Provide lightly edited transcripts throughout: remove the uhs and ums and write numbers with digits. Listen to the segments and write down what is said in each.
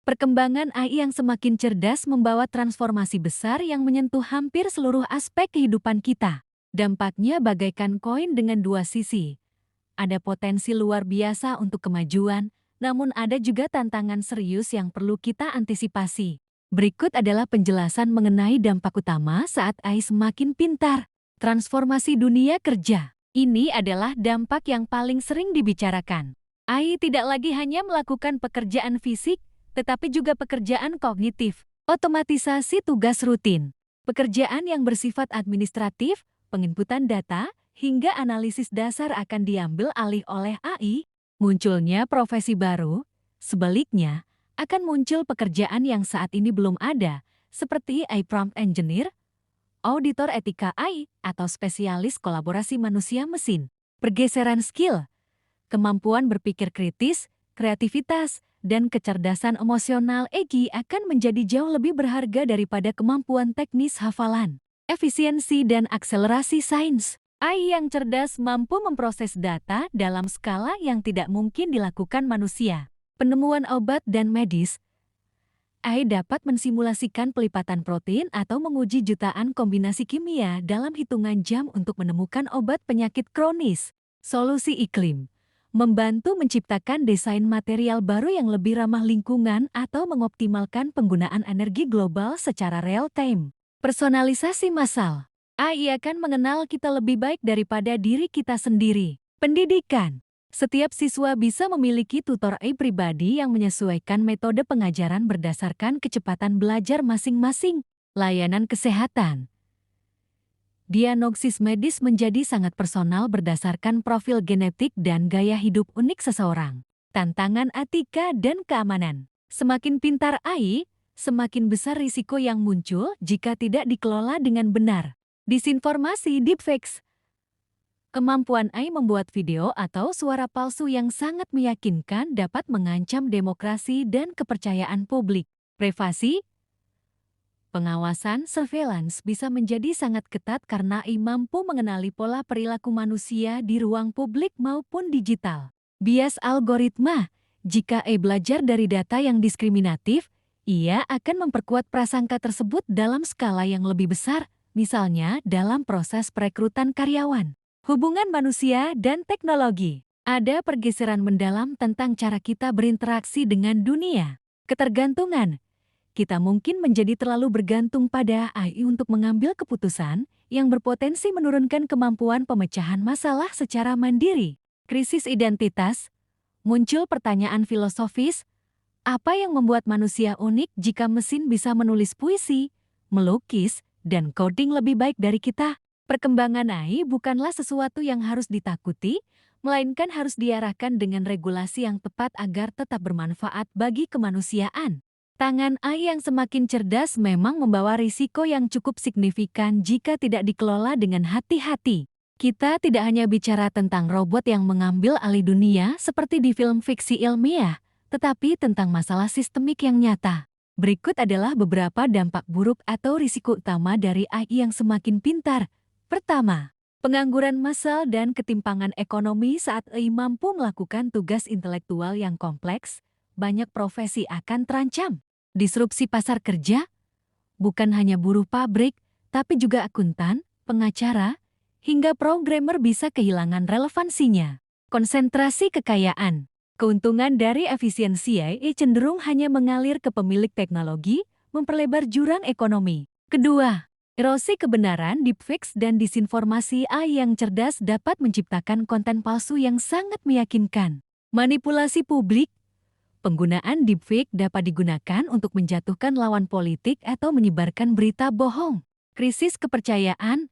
Perkembangan AI yang semakin cerdas membawa transformasi besar yang menyentuh hampir seluruh aspek kehidupan kita. Dampaknya bagaikan koin dengan dua sisi. Ada potensi luar biasa untuk kemajuan, namun ada juga tantangan serius yang perlu kita antisipasi. Berikut adalah penjelasan mengenai dampak utama saat AI semakin pintar. Transformasi dunia kerja. Ini adalah dampak yang paling sering dibicarakan. AI tidak lagi hanya melakukan pekerjaan fisik, tetapi juga pekerjaan kognitif, otomatisasi tugas rutin, pekerjaan yang bersifat administratif, penginputan data, hingga analisis dasar akan diambil alih oleh AI. Munculnya profesi baru, sebaliknya, akan muncul pekerjaan yang saat ini belum ada, seperti AI prompt engineer, auditor etika AI, atau spesialis kolaborasi manusia-mesin. Pergeseran skill, kemampuan berpikir kritis, kreativitas, dan kecerdasan emosional EQ akan menjadi jauh lebih berharga daripada kemampuan teknis hafalan. Efisiensi dan akselerasi sains. AI yang cerdas mampu memproses data dalam skala yang tidak mungkin dilakukan manusia. Penemuan obat dan medis. AI dapat mensimulasikan pelipatan protein atau menguji jutaan kombinasi kimia dalam hitungan jam untuk menemukan obat penyakit kronis. Solusi iklim. Membantu menciptakan desain material baru yang lebih ramah lingkungan atau mengoptimalkan penggunaan energi global secara real-time. Personalisasi massal. AI akan mengenal kita lebih baik daripada diri kita sendiri. Pendidikan. Setiap siswa bisa memiliki tutor AI pribadi yang menyesuaikan metode pengajaran berdasarkan kecepatan belajar masing-masing. Layanan kesehatan. Diagnosis medis menjadi sangat personal berdasarkan profil genetik dan gaya hidup unik seseorang. Tantangan etika dan keamanan. Semakin pintar AI, semakin besar risiko yang muncul jika tidak dikelola dengan benar. Disinformasi deepfakes. Kemampuan AI membuat video atau suara palsu yang sangat meyakinkan dapat mengancam demokrasi dan kepercayaan publik. Privasi. Pengawasan surveillance bisa menjadi sangat ketat karena AI mampu mengenali pola perilaku manusia di ruang publik maupun digital. Bias algoritma. Jika AI belajar dari data yang diskriminatif, ia akan memperkuat prasangka tersebut dalam skala yang lebih besar, misalnya dalam proses perekrutan karyawan. Hubungan manusia dan teknologi. Ada pergeseran mendalam tentang cara kita berinteraksi dengan dunia. Ketergantungan. Kita mungkin menjadi terlalu bergantung pada AI untuk mengambil keputusan yang berpotensi menurunkan kemampuan pemecahan masalah secara mandiri. Krisis identitas. Muncul pertanyaan filosofis, apa yang membuat manusia unik jika mesin bisa menulis puisi, melukis, dan coding lebih baik dari kita? Perkembangan AI bukanlah sesuatu yang harus ditakuti, melainkan harus diarahkan dengan regulasi yang tepat agar tetap bermanfaat bagi kemanusiaan. Tangan AI yang semakin cerdas memang membawa risiko yang cukup signifikan jika tidak dikelola dengan hati-hati. Kita tidak hanya bicara tentang robot yang mengambil alih dunia seperti di film fiksi ilmiah, tetapi tentang masalah sistemik yang nyata. Berikut adalah beberapa dampak buruk atau risiko utama dari AI yang semakin pintar. Pertama, pengangguran massal dan ketimpangan ekonomi. Saat AI mampu melakukan tugas intelektual yang kompleks, banyak profesi akan terancam. Disrupsi pasar kerja, bukan hanya buruh pabrik, tapi juga akuntan, pengacara, hingga programmer bisa kehilangan relevansinya. Konsentrasi kekayaan. Keuntungan dari efisiensi AI cenderung hanya mengalir ke pemilik teknologi, memperlebar jurang ekonomi. Kedua, erosi kebenaran. Deepfakes dan disinformasi AI yang cerdas dapat menciptakan konten palsu yang sangat meyakinkan. Manipulasi publik. Penggunaan deepfake dapat digunakan untuk menjatuhkan lawan politik atau menyebarkan berita bohong. Krisis kepercayaan.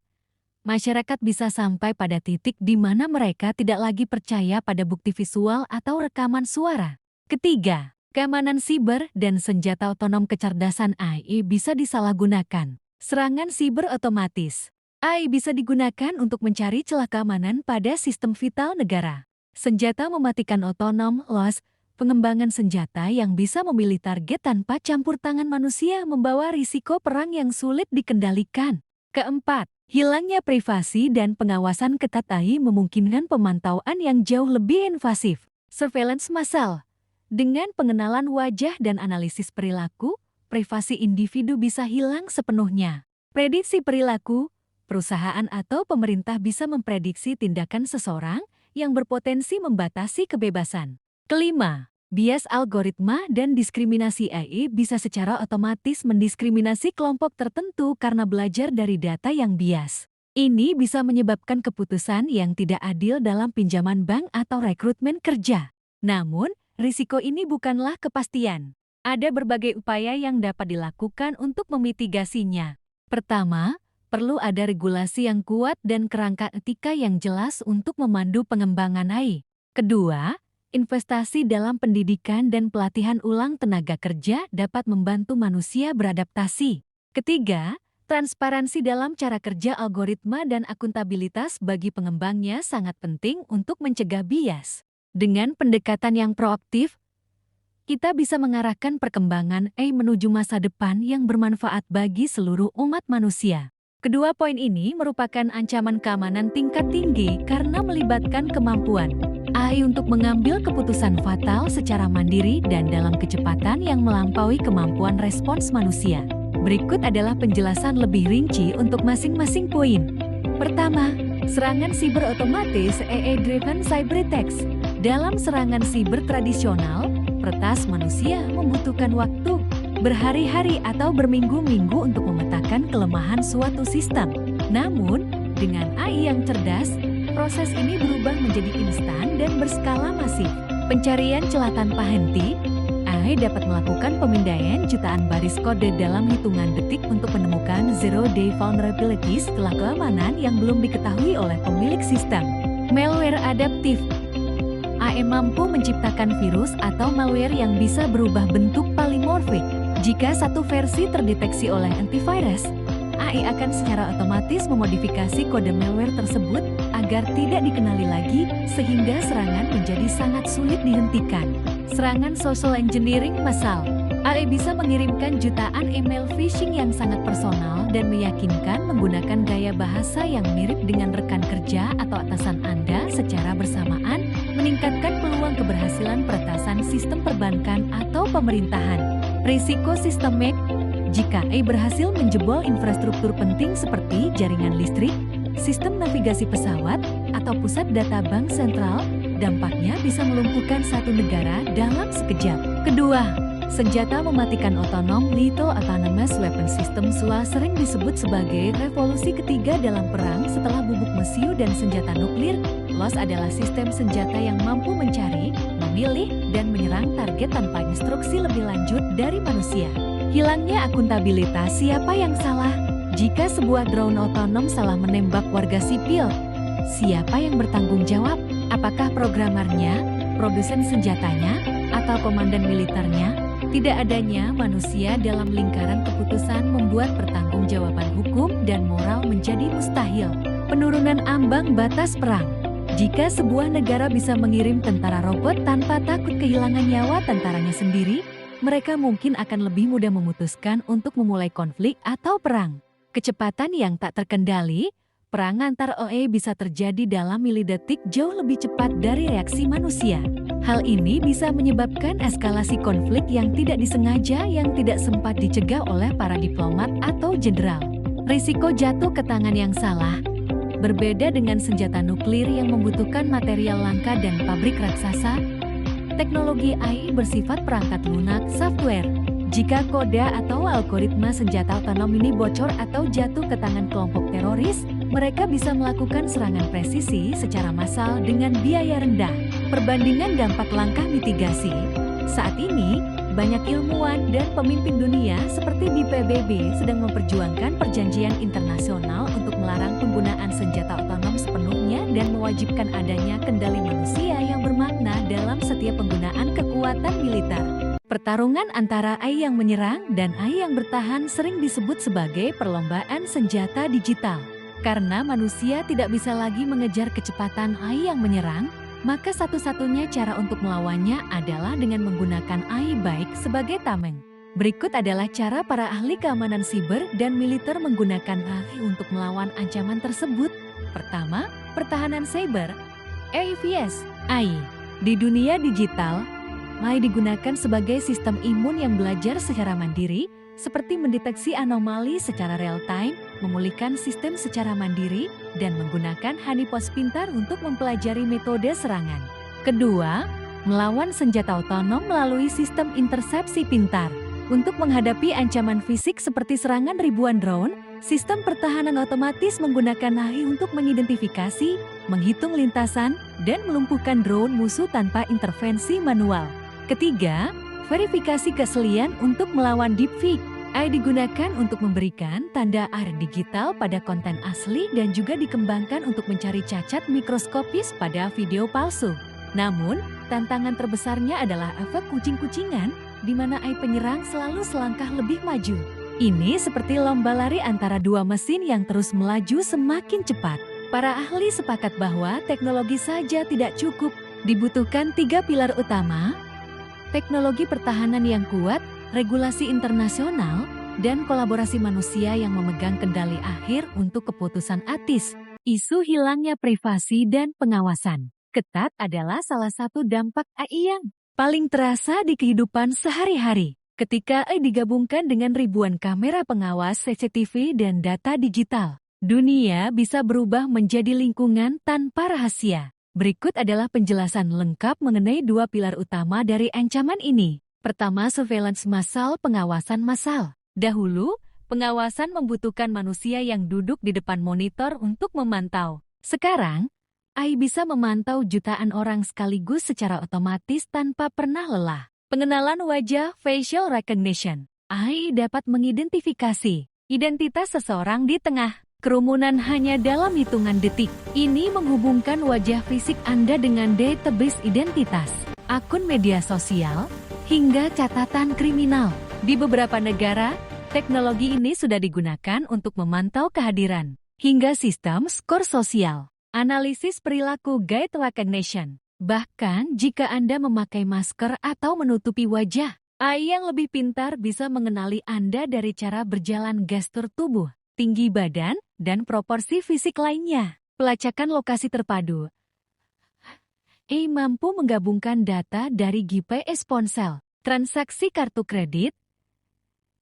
Masyarakat bisa sampai pada titik di mana mereka tidak lagi percaya pada bukti visual atau rekaman suara. Ketiga, keamanan siber dan senjata otonom. Kecerdasan AI bisa disalahgunakan. Serangan siber otomatis. AI bisa digunakan untuk mencari celah keamanan pada sistem vital negara. Senjata mematikan otonom, LOS. Pengembangan senjata yang bisa memilih target tanpa campur tangan manusia membawa risiko perang yang sulit dikendalikan. Keempat, hilangnya privasi dan pengawasan ketat AI memungkinkan pemantauan yang jauh lebih invasif. Surveillance massal. Dengan pengenalan wajah dan analisis perilaku, privasi individu bisa hilang sepenuhnya. Prediksi perilaku, perusahaan atau pemerintah bisa memprediksi tindakan seseorang yang berpotensi membatasi kebebasan. Kelima, bias algoritma dan diskriminasi AI bisa secara otomatis mendiskriminasi kelompok tertentu karena belajar dari data yang bias. Ini bisa menyebabkan keputusan yang tidak adil dalam pinjaman bank atau rekrutmen kerja. Namun, risiko ini bukanlah kepastian. Ada berbagai upaya yang dapat dilakukan untuk memitigasinya. Pertama, perlu ada regulasi yang kuat dan kerangka etika yang jelas untuk memandu pengembangan AI. Kedua, investasi dalam pendidikan dan pelatihan ulang tenaga kerja dapat membantu manusia beradaptasi. Ketiga, transparansi dalam cara kerja algoritma dan akuntabilitas bagi pengembangnya sangat penting untuk mencegah bias. Dengan pendekatan yang proaktif, kita bisa mengarahkan perkembangan AI menuju masa depan yang bermanfaat bagi seluruh umat manusia. Kedua poin ini merupakan ancaman keamanan tingkat tinggi karena melibatkan kemampuan AI untuk mengambil keputusan fatal secara mandiri dan dalam kecepatan yang melampaui kemampuan respons manusia. Berikut adalah penjelasan lebih rinci untuk masing-masing poin. Pertama, serangan siber otomatis AI-driven cyber attacks. Dalam serangan siber tradisional, peretas manusia membutuhkan waktu, berhari-hari atau berminggu-minggu untuk memetakan kelemahan suatu sistem. Namun, dengan AI yang cerdas, proses ini berubah menjadi instan dan berskala masif. Pencarian celah tanpa henti, AI dapat melakukan pemindaian jutaan baris kode dalam hitungan detik untuk menemukan zero-day vulnerabilities setelah keamanan yang belum diketahui oleh pemilik sistem. Malware adaptif, AI mampu menciptakan virus atau malware yang bisa berubah bentuk polimorfik. Jika satu versi terdeteksi oleh antivirus, AI akan secara otomatis memodifikasi kode malware tersebut agar tidak dikenali lagi, sehingga serangan menjadi sangat sulit dihentikan. Serangan social engineering massal, AI bisa mengirimkan jutaan email phishing yang sangat personal dan meyakinkan menggunakan gaya bahasa yang mirip dengan rekan kerja atau atasan Anda secara bersamaan, meningkatkan peluang keberhasilan peretasan sistem perbankan atau pemerintahan. Risiko sistemik, jika AI berhasil menjebol infrastruktur penting seperti jaringan listrik, sistem navigasi pesawat, atau pusat data bank sentral, dampaknya bisa melumpuhkan satu negara dalam sekejap. Kedua, senjata mematikan otonom Lethal Autonomous Weapon System (SLA) sering disebut sebagai revolusi ketiga dalam perang setelah bubuk mesiu dan senjata nuklir. LOS adalah sistem senjata yang mampu mencari, memilih, dan menyerang target tanpa instruksi lebih lanjut dari manusia. Hilangnya akuntabilitas siapa yang salah? Jika sebuah drone otonom salah menembak warga sipil, siapa yang bertanggung jawab? Apakah programernya, produsen senjatanya, atau komandan militernya? Tidak adanya manusia dalam lingkaran keputusan membuat pertanggungjawaban hukum dan moral menjadi mustahil. Penurunan ambang batas perang. Jika sebuah negara bisa mengirim tentara robot tanpa takut kehilangan nyawa tentaranya sendiri, mereka mungkin akan lebih mudah memutuskan untuk memulai konflik atau perang. Kecepatan yang tak terkendali, perang antar AI bisa terjadi dalam milidetik jauh lebih cepat dari reaksi manusia. Hal ini bisa menyebabkan eskalasi konflik yang tidak disengaja yang tidak sempat dicegah oleh para diplomat atau jenderal. Risiko jatuh ke tangan yang salah. Berbeda dengan senjata nuklir yang membutuhkan material langka dan pabrik raksasa, teknologi AI bersifat perangkat lunak software. Jika kode atau algoritma senjata otonom ini bocor atau jatuh ke tangan kelompok teroris, mereka bisa melakukan serangan presisi secara massal dengan biaya rendah. Perbandingan dampak langkah mitigasi. Saat ini, banyak ilmuwan dan pemimpin dunia seperti di PBB sedang memperjuangkan perjanjian internasional untuk melarang penggunaan senjata otonom sepenuhnya dan mewajibkan adanya kendali manusia yang bermakna dalam setiap penggunaan kekuatan militer. Pertarungan antara AI yang menyerang dan AI yang bertahan sering disebut sebagai perlombaan senjata digital. Karena manusia tidak bisa lagi mengejar kecepatan AI yang menyerang, maka satu-satunya cara untuk melawannya adalah dengan menggunakan AI baik sebagai tameng. Berikut adalah cara para ahli keamanan siber dan militer menggunakan AI untuk melawan ancaman tersebut. Pertama, pertahanan cyber, AI vs AI. Di dunia digital, AI digunakan sebagai sistem imun yang belajar secara mandiri, seperti mendeteksi anomali secara real-time, memulihkan sistem secara mandiri, dan menggunakan honeypot pintar untuk mempelajari metode serangan. Kedua, melawan senjata otonom melalui sistem intersepsi pintar. Untuk menghadapi ancaman fisik seperti serangan ribuan drone, sistem pertahanan otomatis menggunakan AI untuk mengidentifikasi, menghitung lintasan, dan melumpuhkan drone musuh tanpa intervensi manual. Ketiga, verifikasi keaslian untuk melawan deepfake. AI digunakan untuk memberikan tanda air digital pada konten asli dan juga dikembangkan untuk mencari cacat mikroskopis pada video palsu. Namun, tantangan terbesarnya adalah efek kucing-kucingan, di mana AI penyerang selalu selangkah lebih maju. Ini seperti lomba lari antara dua mesin yang terus melaju semakin cepat. Para ahli sepakat bahwa teknologi saja tidak cukup, dibutuhkan 3 pilar utama: teknologi pertahanan yang kuat, regulasi internasional, dan kolaborasi manusia yang memegang kendali akhir untuk keputusan etis. Isu hilangnya privasi dan pengawasan ketat adalah salah satu dampak AI yang paling terasa di kehidupan sehari-hari. Ketika AI digabungkan dengan ribuan kamera pengawas CCTV dan data digital, dunia bisa berubah menjadi lingkungan tanpa rahasia. Berikut adalah penjelasan lengkap mengenai 2 pilar utama dari ancaman ini. Pertama, surveillance massal, pengawasan massal. Dahulu, pengawasan membutuhkan manusia yang duduk di depan monitor untuk memantau. Sekarang, AI bisa memantau jutaan orang sekaligus secara otomatis tanpa pernah lelah. Pengenalan wajah facial recognition. AI dapat mengidentifikasi identitas seseorang di tengah kerumunan hanya dalam hitungan detik. Ini menghubungkan wajah fisik Anda dengan database identitas, akun media sosial, hingga catatan kriminal. Di beberapa negara, teknologi ini sudah digunakan untuk memantau kehadiran, hingga sistem skor sosial. Analisis perilaku gait recognition. Bahkan jika Anda memakai masker atau menutupi wajah, AI yang lebih pintar bisa mengenali Anda dari cara berjalan, gestur tubuh, tinggi badan, dan proporsi fisik lainnya. Pelacakan lokasi terpadu. AI mampu menggabungkan data dari GPS ponsel, transaksi kartu kredit,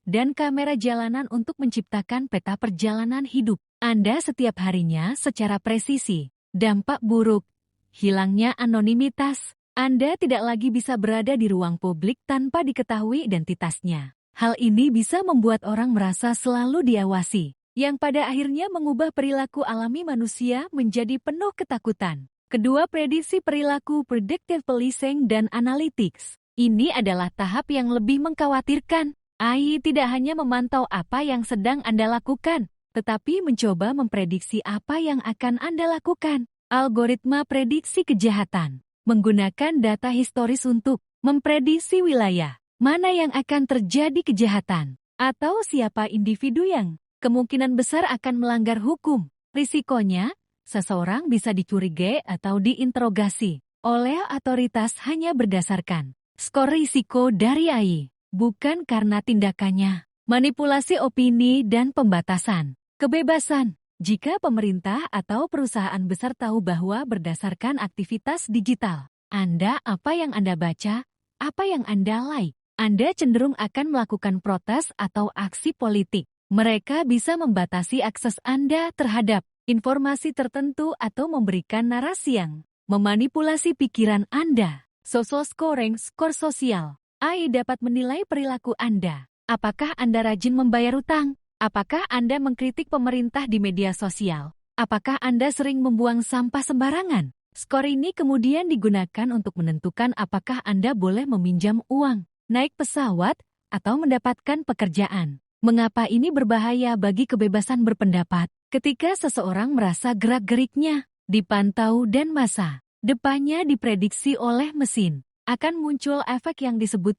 dan kamera jalanan untuk menciptakan peta perjalanan hidup Anda setiap harinya secara presisi. Dampak buruk: hilangnya anonimitas. Anda tidak lagi bisa berada di ruang publik tanpa diketahui identitasnya. Hal ini bisa membuat orang merasa selalu diawasi, yang pada akhirnya mengubah perilaku alami manusia menjadi penuh ketakutan. Kedua, prediksi perilaku, predictive policing dan analytics. Ini adalah tahap yang lebih mengkhawatirkan. AI tidak hanya memantau apa yang sedang Anda lakukan, tetapi mencoba memprediksi apa yang akan Anda lakukan. Algoritma prediksi kejahatan menggunakan data historis untuk memprediksi wilayah mana yang akan terjadi kejahatan atau siapa individu yang kemungkinan besar akan melanggar hukum. Risikonya, seseorang bisa dicurigai atau diinterogasi oleh otoritas hanya berdasarkan skor risiko dari AI, bukan karena tindakannya. Manipulasi opini dan pembatasan kebebasan. Jika pemerintah atau perusahaan besar tahu bahwa berdasarkan aktivitas digital Anda, apa yang Anda baca, apa yang Anda like, Anda cenderung akan melakukan protes atau aksi politik. Mereka bisa membatasi akses Anda terhadap informasi tertentu atau memberikan narasi yang memanipulasi pikiran Anda. Social scoring, skor sosial. AI dapat menilai perilaku Anda. Apakah Anda rajin membayar utang? Apakah Anda mengkritik pemerintah di media sosial? Apakah Anda sering membuang sampah sembarangan? Skor ini kemudian digunakan untuk menentukan apakah Anda boleh meminjam uang, naik pesawat, atau mendapatkan pekerjaan. Mengapa ini berbahaya bagi kebebasan berpendapat? Ketika seseorang merasa gerak-geriknya dipantau dan masa depannya diprediksi oleh mesin, akan muncul efek yang disebut